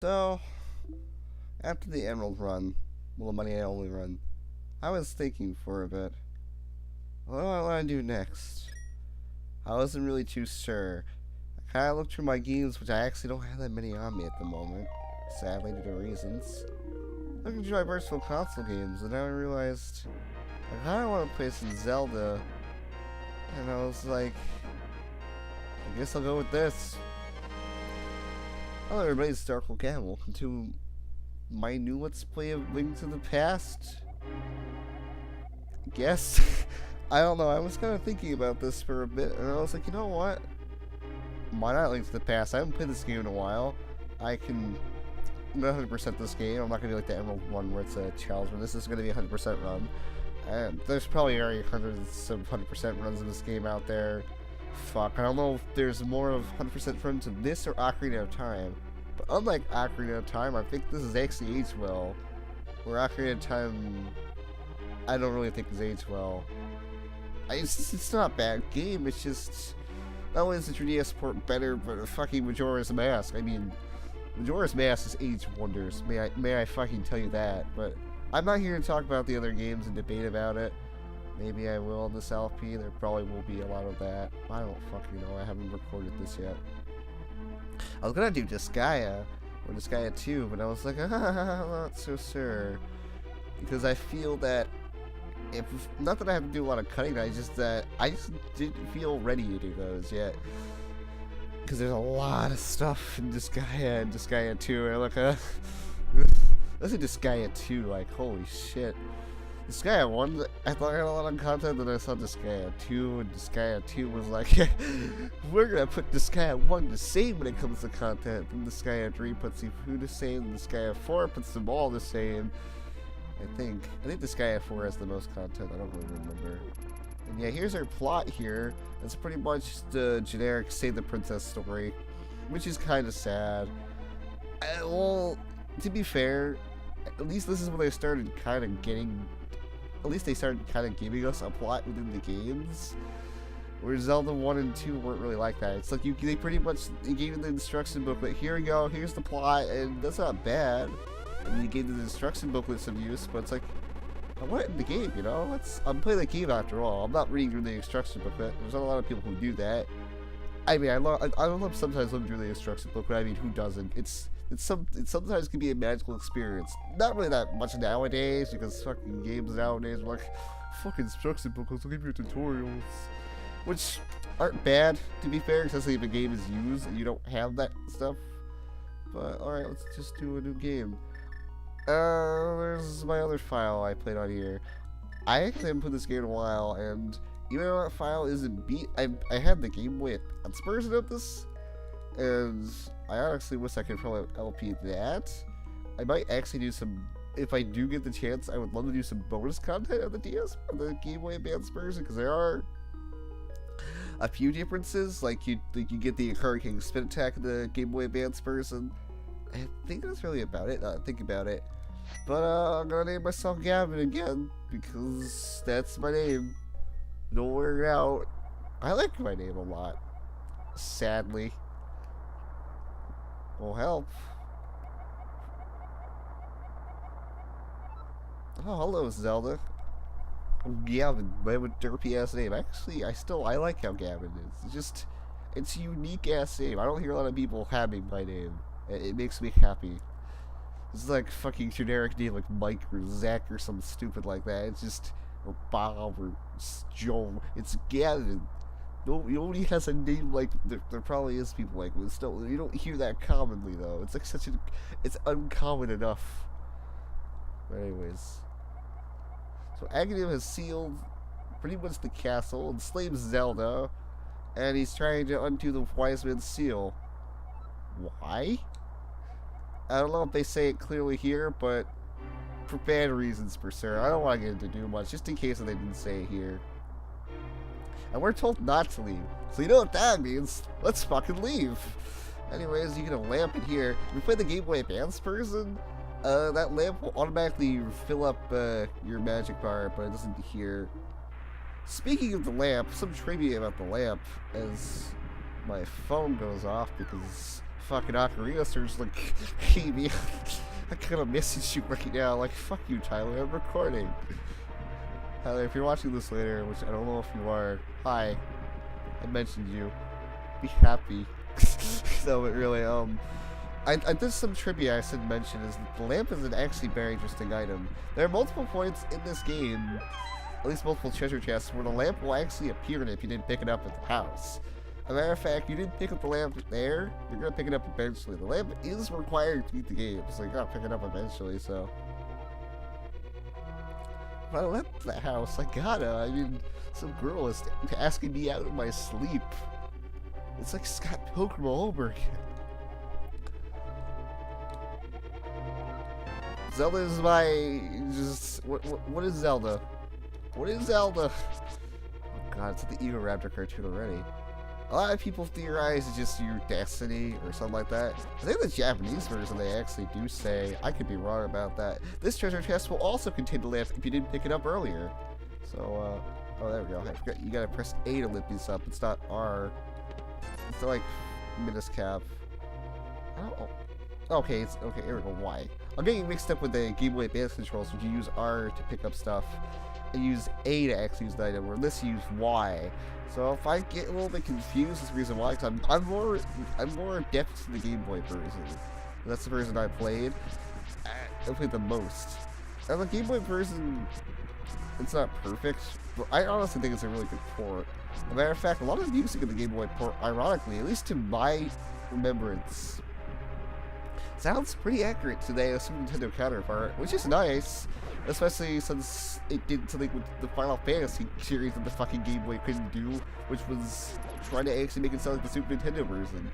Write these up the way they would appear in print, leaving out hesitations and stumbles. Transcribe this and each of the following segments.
So, after the Emerald run, well, the money only run, I was thinking for a bit, what do I want to do next? I wasn't really too sure. I kind of looked through my games, which I actually don't have that many on me at the moment, sadly due to reasons. Looking through my versatile console games, and I realized I kind of want to play some Zelda, and I was like, I guess I'll go with this. Hello everybody, it's Darkle Camel, to my new Let's Play of Link to the Past. Guess? I don't know, I was kind of thinking about this for a bit, and I was like, you know what? Why not Link to the Past? I haven't played this game in a while. I can 100% this game. I'm not going to be like the Emerald one where it's a challenge run. This is going to be a 100% run. And there's probably already hundreds of 100% runs of this game out there. Fuck, I don't know if there's more of 100% runs of this or Ocarina of Time. But unlike Ocarina of Time, I think this is actually aged well. Where Ocarina of Time, I don't really think is aged well. It's not a bad game, it's just... Not only is the 3DS port better, but fucking Majora's Mask. I mean, Majora's Mask is aged wonders. May I fucking tell you that. But I'm not here to talk about the other games and debate about it. Maybe I will on this LP. There probably will be a lot of that. I don't fucking know. I haven't recorded this yet. I was gonna do Disgaea or Disgaea 2, but I was like, I'm not so sure. Because I feel that not that I have to do a lot of cutting, I just didn't feel ready to do those yet. Because there's a lot of stuff in Disgaea and Disgaea 2, and I'm like, let's say Disgaea 2, like, holy shit. Disgaea 1, I thought I had a lot of content, then I saw Disgaea 2, and Disgaea 2 was like, we're gonna put Disgaea 1 the same when it comes to content, and Disgaea 3 puts Sifu the same, and Disgaea 4 puts them all the same. I think Disgaea 4 has the most content, I don't really remember. And yeah, here's our plot here. It's pretty much the generic Save the Princess story, which is kind of sad. Well, to be fair, at least this is when they started kind of getting... At least they started kind of giving us a plot within the games. Where Zelda 1 and 2 weren't really like that. It's like they pretty much gave you the instruction booklet. Here you go, here's the plot, and that's not bad. I mean, you gave the instruction booklet some use, but it's like, I want it in the game, you know? I'm playing the game after all. I'm not reading through the instruction booklet. There's not a lot of people who do that. I mean, I love sometimes looking through the instruction booklet. I mean, who doesn't? It sometimes can be a magical experience. Not really that much nowadays, because fucking games nowadays are like, fucking instruction booklets will give you tutorials. Which aren't bad, to be fair, especially if a game is used and you don't have that stuff. But, alright, let's just do a new game. There's my other file I played on here. I actually haven't played this game in a while, and even though that file isn't beat, I had the Game Boy Advance version of this, and I honestly wish I could probably LP that. I might actually do some, if I do get the chance, I would love to do some bonus content on the DS, on the Game Boy Advance version, because there are a few differences, like you get the Hurricane Spin Attack in the Game Boy Advance version. I think that's really about it, think about it. But I'm gonna name myself Gavin again, because that's my name. Don't wear it out. I like my name a lot. Sadly. Will help. Oh, hello, Zelda. I'm Gavin, my derpy ass name. Actually, I like how Gavin is. It's a unique ass name. I don't hear a lot of people having my name. It makes me happy. It's like fucking generic name like Mike or Zach or something stupid like that. It's just, or Bob or Joe. It's Gavin. Nobody has a name like, there probably is people like this. Still, you don't hear that commonly though. It's like it's uncommon enough. But anyways. So Aghanim has sealed pretty much the castle, enslaved Zelda, and he's trying to undo the Wise Man's seal. Why? I don't know if they say it clearly here, but for bad reasons, per se. I don't want to get into too much, just in case they didn't say it here. And we're told not to leave. So you know what that means. Let's fucking leave. Anyways, you get a lamp in here. If you play the Game Boy Advance version, that lamp will automatically fill up your magic bar, but it doesn't here. Speaking of the lamp, some trivia about the lamp, as my phone goes off because fucking Ocarina starts like, hey man, I kind of message you right now. Like, fuck you, Tyler, I'm recording. Tyler, if you're watching this later, which I don't know if you are, hi, I mentioned you. Be happy. No, but really, I did some trivia I should mention is that the lamp is an actually very interesting item. There are multiple points in this game, at least multiple treasure chests, where the lamp will actually appear if you didn't pick it up at the house. As a matter of fact, you didn't pick up the lamp there, you're gonna pick it up eventually. The lamp is required to beat the game, so you gotta pick it up eventually, so. If I left the house, I gotta. I mean, some girl is asking me out in my sleep. It's like Scott Pilgrim all over again. Zelda is my what is Zelda? What is Zelda? Oh god, it's like the Ego Raptor cartoon already. A lot of people theorize it's just your destiny or something like that. I think the Japanese version they actually do say, I could be wrong about that. This treasure chest will also contain the lamp if you didn't pick it up earlier. So, oh there we go. I forgot you gotta press A to lift these up. It's not R. It's like Miniscap. I don't know. Okay, it's okay. Here we go. Y. I'm getting mixed up with the Game Boy Advance controls, which you use R to pick up stuff, and use A to actually use the item, where this you use Y. So if I get a little bit confused, that's the reason why. Cause I'm more adept to the Game Boy version. That's the version I played. I played the most. And the Game Boy version, it's not perfect, but I honestly think it's a really good port. As a matter of fact, a lot of the music in the Game Boy port, ironically, at least to my remembrance, sounds pretty accurate to the Super Nintendo counterpart, which is nice, especially since it did something with the Final Fantasy series that the fucking Game Boy couldn't do, which was trying to actually make it sound like the Super Nintendo version.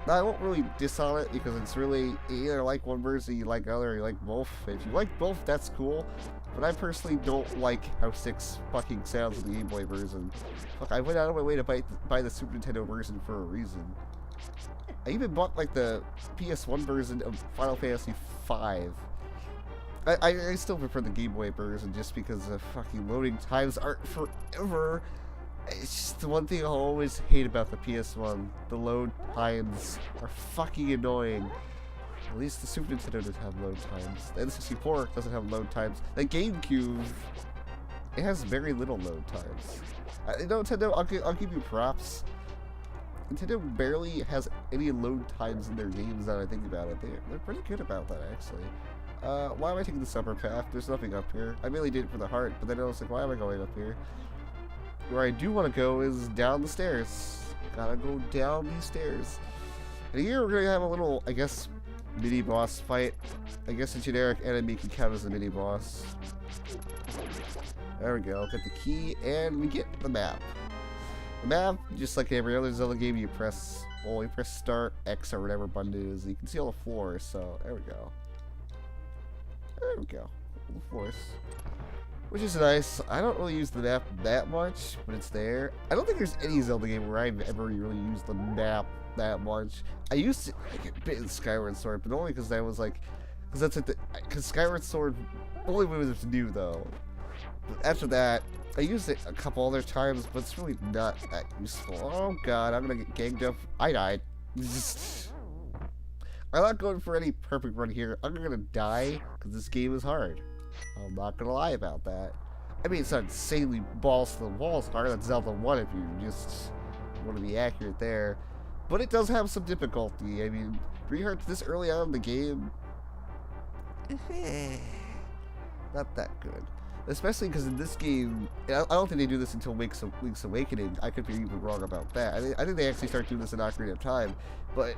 Now, I won't really diss on it because it's really, you either like one version, you like the other, or you like both. If you like both, that's cool, but I personally don't like how 6 fucking sounds in the Game Boy version. Fuck, I went out of my way to buy the Super Nintendo version for a reason. I even bought like the PS1 version of Final Fantasy V. I still prefer the Game Boy version just because the fucking loading times aren't forever. It's just the one thing I always hate about the PS1. The load times are fucking annoying. At least the Super Nintendo doesn't have load times. The N64 doesn't have load times. The GameCube, it has very little load times. Nintendo, I'll give you props. Nintendo barely has any load times in their games that I think about it. They're pretty good about that, actually. Why am I taking the upper path? There's nothing up here. I mainly did it for the heart, but then I was like, why am I going up here? Where I do want to go is down the stairs. Gotta go down these stairs. And here we're gonna have a little, I guess, mini-boss fight. I guess a generic enemy can count as a mini-boss. There we go. Get the key, and we get the map. The map, just like every other Zelda game, you press start, X, or whatever button it is. You can see all the floors, so there we go. There we go. The floors. Which is nice. I don't really use the map that much, but it's there. I don't think there's any Zelda game where I've ever really used the map that much. I used it like a bit in Skyward Sword, but only because I was like, because Skyward Sword only when it was new though. But after that, I used it a couple other times, but it's really not that useful. Oh god, I'm gonna get ganged up. I died. I'm not going for any perfect run here. I'm gonna die because this game is hard. I'm not gonna lie about that. I mean, it's not insanely balls to the walls hard. That's Zelda 1 if you just want to be accurate there. But it does have some difficulty. I mean, 3 hearts this early on in the game, not that good. Especially because in this game, I don't think they do this until Link's Awakening. I could be even wrong about that. I think they actually start doing this in Ocarina of Time. But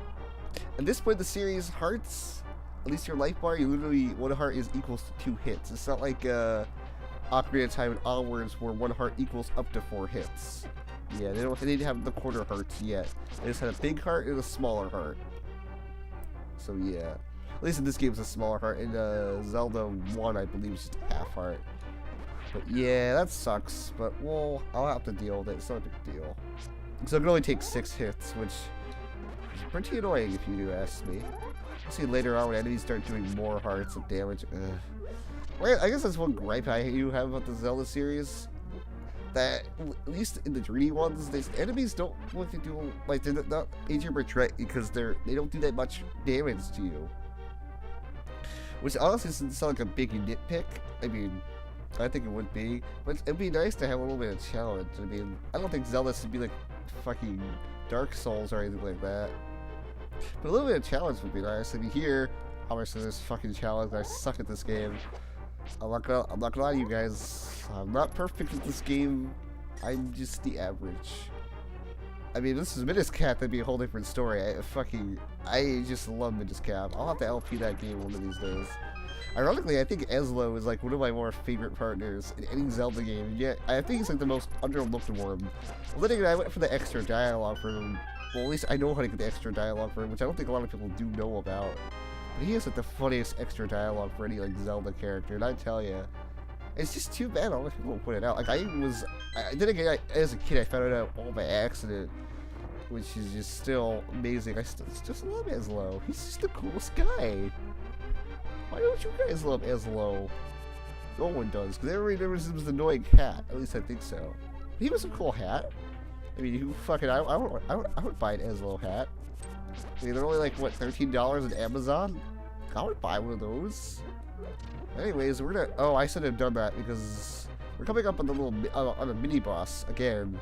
at this point in the series, hearts, at least your life bar, you literally, 1 heart is equals to 2 hits. It's not like Ocarina of Time and onwards where 1 heart equals up to 4 hits. Yeah, they didn't have the quarter hearts yet. They just had a big heart and a smaller heart. So yeah. At least in this game it's a smaller heart. In Zelda 1, I believe it's just a half heart. But yeah, that sucks. But well, I'll have to deal with it. It's not a big deal. So it can only take 6 hits, which is pretty annoying if you do ask me. I'll see later on when enemies start doing more hearts of damage. Well, I guess that's one gripe I have about the Zelda series. that at least in the 3D ones, these enemies don't look to do like they're not easier to threat because they don't do that much damage to you. Which honestly doesn't sound like a big nitpick. I mean, I think it would be, but it'd be nice to have a little bit of challenge. I mean, I don't think Zelda should be like fucking Dark Souls or anything like that. But a little bit of challenge would be nice. I mean, here, obviously there's fucking challenge. I suck at this game. I'm not gonna lie to you guys. I'm not perfect at this game. I'm just the average. I mean, this is Midas Cap. That'd be a whole different story. I just love Midas Cap. I'll have to LP that game one of these days. Ironically, I think Ezlo is like one of my more favorite partners in any Zelda game. And yet, I think he's like the most underlooked one. Well, then again, I went for the extra dialogue for him. Well, at least I know how to get the extra dialogue for him, which I don't think a lot of people do know about. But he has like the funniest extra dialogue for any like Zelda character, and I tell you, it's just too bad a lot of people don't put it out. Like then again, as a kid, I found it out all by accident, which is just still amazing. I just love Ezlo. He's just the coolest guy. Why don't you guys love Ezlo? No one does, because everybody knows he was an annoying cat. At least I think so. He was a cool hat. I mean, who fucking I would buy an Ezlo hat. I mean, they're only like, what, $13 on Amazon? I would buy one of those. Anyways, we're gonna... Oh, I should have done that because we're coming up on the little... on a mini-boss again.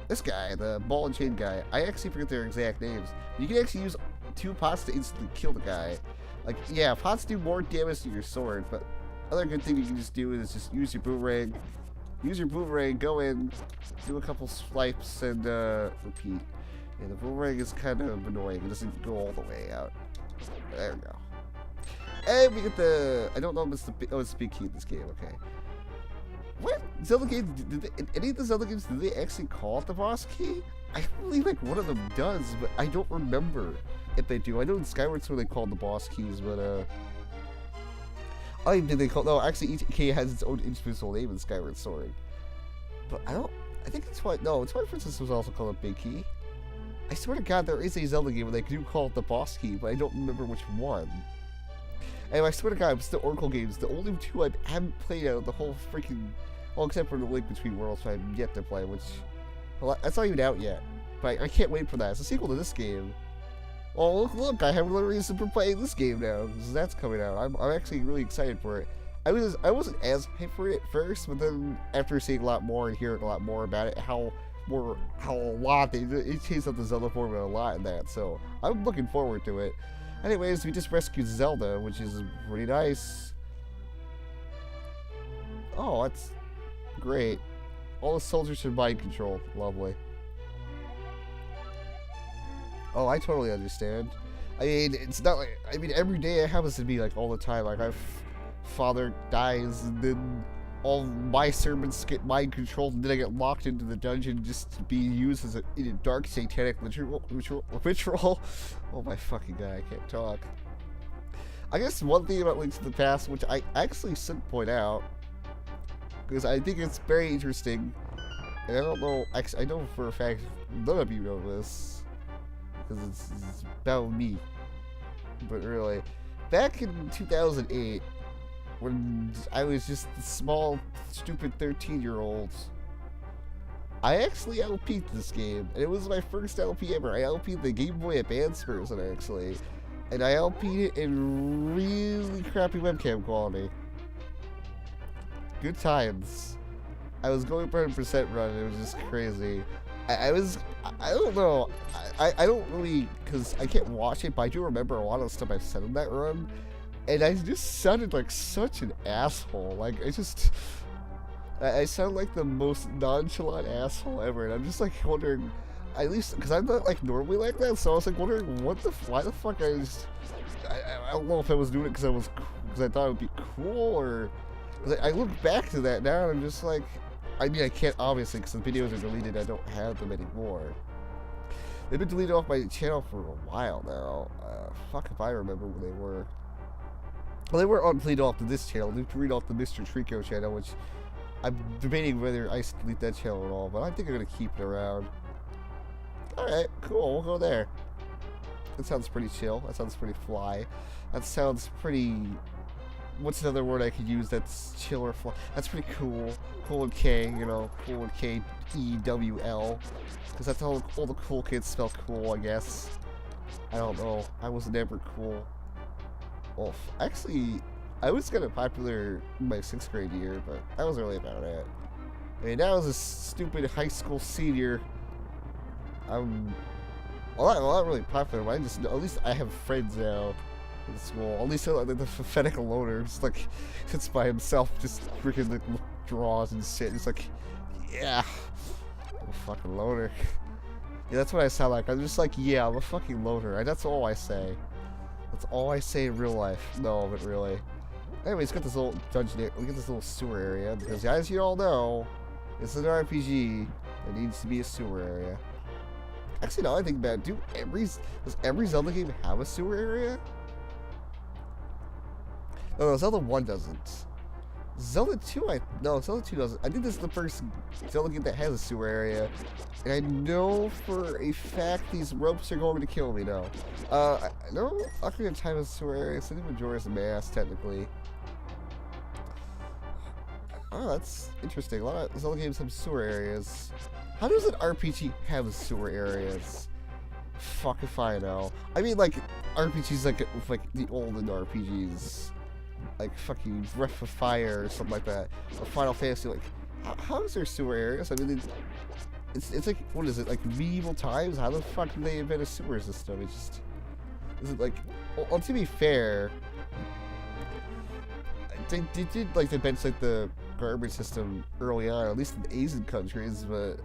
This guy, the ball and chain guy, I actually forget their exact names. You can actually use 2 pots to instantly kill the guy. Like, yeah, pots do more damage to your sword, but other good thing you can just do is just use your boomerang. Use your boomerang, go in, do a couple swipes, and repeat. Yeah, the boomerang is kind of annoying. It doesn't go all the way out. There we go. And we get the... I don't know if it's the... Oh, it's the big key in this game. Okay. What? Zelda game... In any of the Zelda games, did they actually call it the boss key? I believe like one of them does, but I don't remember if they do. I know in Skyward Sword they called the boss keys, but I did they call... No, actually each key has its own individual name in Skyward Sword. But I don't... I think it's why... No, it's why Princess was also called a big key. I swear to God, there is a Zelda game where they do call it the boss key, but I don't remember which one. And I swear to God, it's the Oracle games, the only 2 I haven't played out of the whole freaking... Well, except for the Link Between Worlds, so I've yet to play, which... Well, that's not even out yet. But I can't wait for that. It's a sequel to this game. Oh, look, I have another reason for playing this game now, because that's coming out. I'm actually really excited for it. I wasn't as hyped for it at first, but then after seeing a lot more and hearing a lot more about it, how a lot they changed up the Zelda formula a lot in that, so I'm looking forward to it. Anyways, we just rescued Zelda, which is pretty nice. Oh, that's great. All the soldiers should mind control. Lovely. Oh, I totally understand. I mean, it's not like... I mean, every day it happens to me, like, all the time. Like, my father dies, and then all my servants get mind controlled, and then I get locked into the dungeon just to be used as a dark satanic ritual. Oh my fucking God, I can't talk. I guess one thing about Links to the Past, which I actually should point out, because I think it's very interesting, and I don't know, actually, I know for a fact none of you know this, because it's about me, but really, back in 2008, when I was just a small, stupid 13-year-old, I actually LP'd this game, and it was my first LP ever. I LP'd the Game Boy Advance version, actually, and I LP'd it in really crappy webcam quality. Good times. I was going for 100% run, and it was just crazy. I don't know, I don't really, because I can't watch it, but I do remember a lot of the stuff I said in that run, and I just sounded like such an asshole. Like, I sound like the most nonchalant asshole ever, and I'm just like wondering, at least, because I'm not like normally like that, so I was like wondering why the fuck I don't know if I was doing it because I thought it would be cool, or, because I look back to that now, and I'm just like, I mean, I can't, obviously, because the videos are deleted, I don't have them anymore. They've been deleted off my channel for a while now. Fuck if I remember when they were. Well, they were deleted off to this channel. They've deleted off the Mr. Trico channel, which I'm debating whether I should delete that channel at all, but I think I'm going to keep it around. Alright, cool, we'll go there. That sounds pretty chill. That sounds pretty fly. That sounds pretty what's another word I could use that's chill or fun? That's pretty cool. Cool and K, you know, cool and K-E-W-L. Because that's how all the cool kids spell cool, I guess. I don't know. I was never cool. Well, actually, I was kind of popular in my 6th grade year, but that wasn't really about it. I mean, now I was a stupid high school senior. I'm not really popular, but at least I have friends now in school. At least like the pathetic loner, just like sits by himself, just freaking like draws and shit. It's like, yeah, I'm a fucking loner. Yeah, that's what I sound like. I'm just like, yeah, I'm a fucking loner. That's all I say. That's all I say in real life. No, but really. Anyways, got this little dungeon. We got this little sewer area because, as you all know, this is an RPG. It needs to be a sewer area. Actually, now I think about it, does every Zelda game have a sewer area? No, Zelda 1 doesn't. Zelda 2, Zelda 2 doesn't. I think this is the first Zelda game that has a sewer area. And I know for a fact these ropes are going to kill me now. No, Ocarina of Time has a sewer area, so I think Majora's Mask, technically. Oh, that's interesting. A lot of Zelda games have sewer areas. How does an RPG have sewer areas? Fuck if I know. I mean, like, RPGs like the olden RPGs. Like fucking Breath of Fire or something like that. Or Final Fantasy, like, how is there sewer areas? I mean, it's like, what is it, like medieval times? How the fuck did they invent a sewer system? It's just, is it like, well, to be fair, they did like invent like the garbage system early on, at least in the Asian countries, but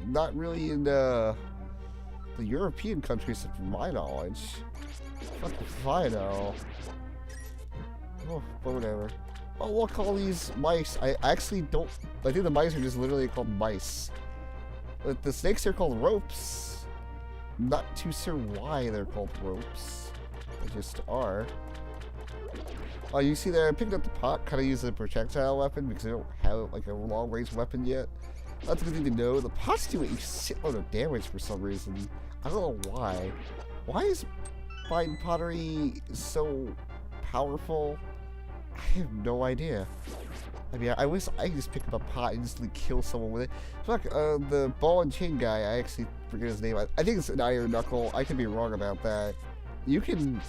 not really in the European countries, from my knowledge. Fuck if I know. Oh, whatever. Oh, we'll call these mice. I actually don't. I think the mice are just literally called mice. But the snakes are called ropes. I'm not too sure why they're called ropes. They just are. Oh, you see there? I picked up the pot, kind of use a projectile weapon because I don't have like a long-range weapon yet. That's a good thing to know. The pots do a shitload of damage for some reason. I don't know why. Why is fine pottery so powerful? I have no idea. I mean, I wish I could just pick up a pot and just like, kill someone with it. Fuck, the ball and chain guy, I actually forget his name. I think it's an Iron Knuckle. I could be wrong about that. You can...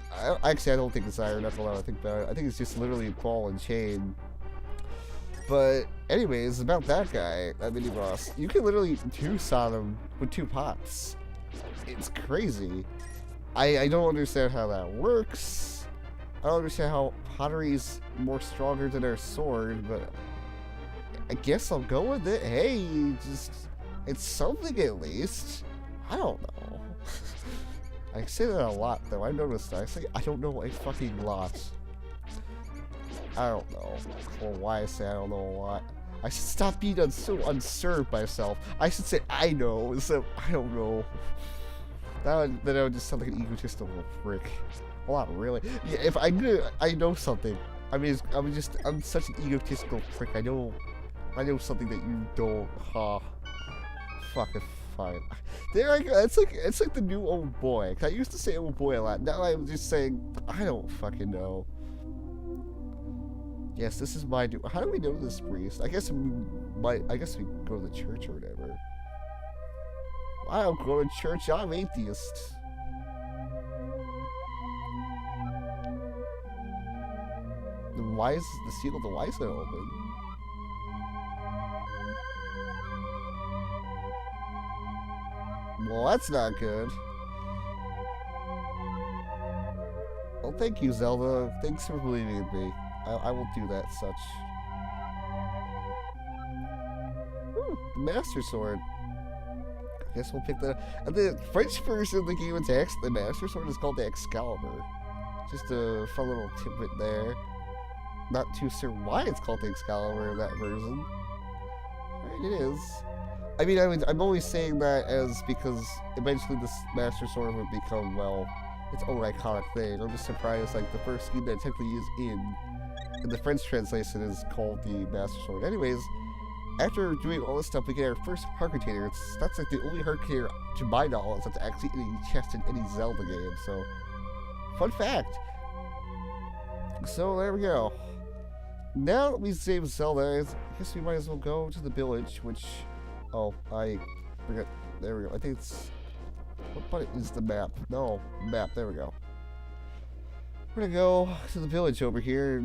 actually, I don't think it's Iron Knuckle now I think about it. I think it's just literally ball and chain. But anyways, about that guy, that mini boss, you can literally two-son him with 2 pots. It's crazy. I don't understand how that works. I don't understand how pottery's more stronger than our sword, but I guess I'll go with it. Hey, just, it's something at least. I don't know. I say that a lot, though. I noticed that. I say I don't know a fucking lot. I don't know. Or why I say I don't know a lot. I should stop being so unserved myself. I should say I know instead of I don't know. Then I would just sound like an egotistical prick. Well, not really. Yeah, if I know something. I mean, I'm such an egotistical prick. I know something that you don't. Ha. Fucking fine. There I go. It's like the new old boy. I used to say old boy a lot. Now I'm just saying I don't fucking know. Yes, this is my new. How do we know this priest? I guess we go to the church or whatever. I don't go to church. I'm atheist. Why is the seal of the wise not open? Well, that's not good. Well, thank you, Zelda. Thanks for believing in me. I will do that such. Ooh, the Master Sword. I guess we'll pick that up. And the French version of the Game & Watch, the Master Sword is called the Excalibur. Just a fun little tidbit there. Not too sure why it's called the Excalibur in that version. Right, it is. I mean, I'm only saying that as because eventually this Master Sword would become, well, its own iconic thing. I'm just surprised, like, the first game that technically is in the French translation is called the Master Sword. Anyways, after doing all this stuff, we get our first heart container. That's like the only heart container, to my knowledge, that's actually in any chest in any Zelda game. So, fun fact. So there we go. Now that we saved Zelda, I guess we might as well go to the village, which... Oh, I forget. There we go. I think it's... What button is the map? No, map. There we go. We're gonna go to the village over here.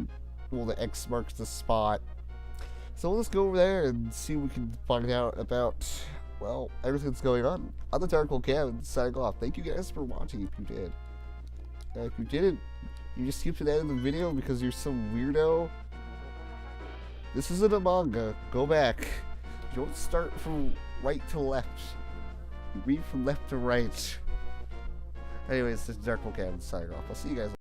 Well, the X marks the spot. So let's go over there and see what we can find out about, well, everything that's going on. I'm the Dark Old Cam, signing off. Thank you guys for watching if you did. If you didn't, you just skip to the end of the video because you're some weirdo. This isn't a manga. Go back. You don't start from right to left. You read from left to right. Anyways, this is Dark Old Cam, signing off. I'll see you guys later.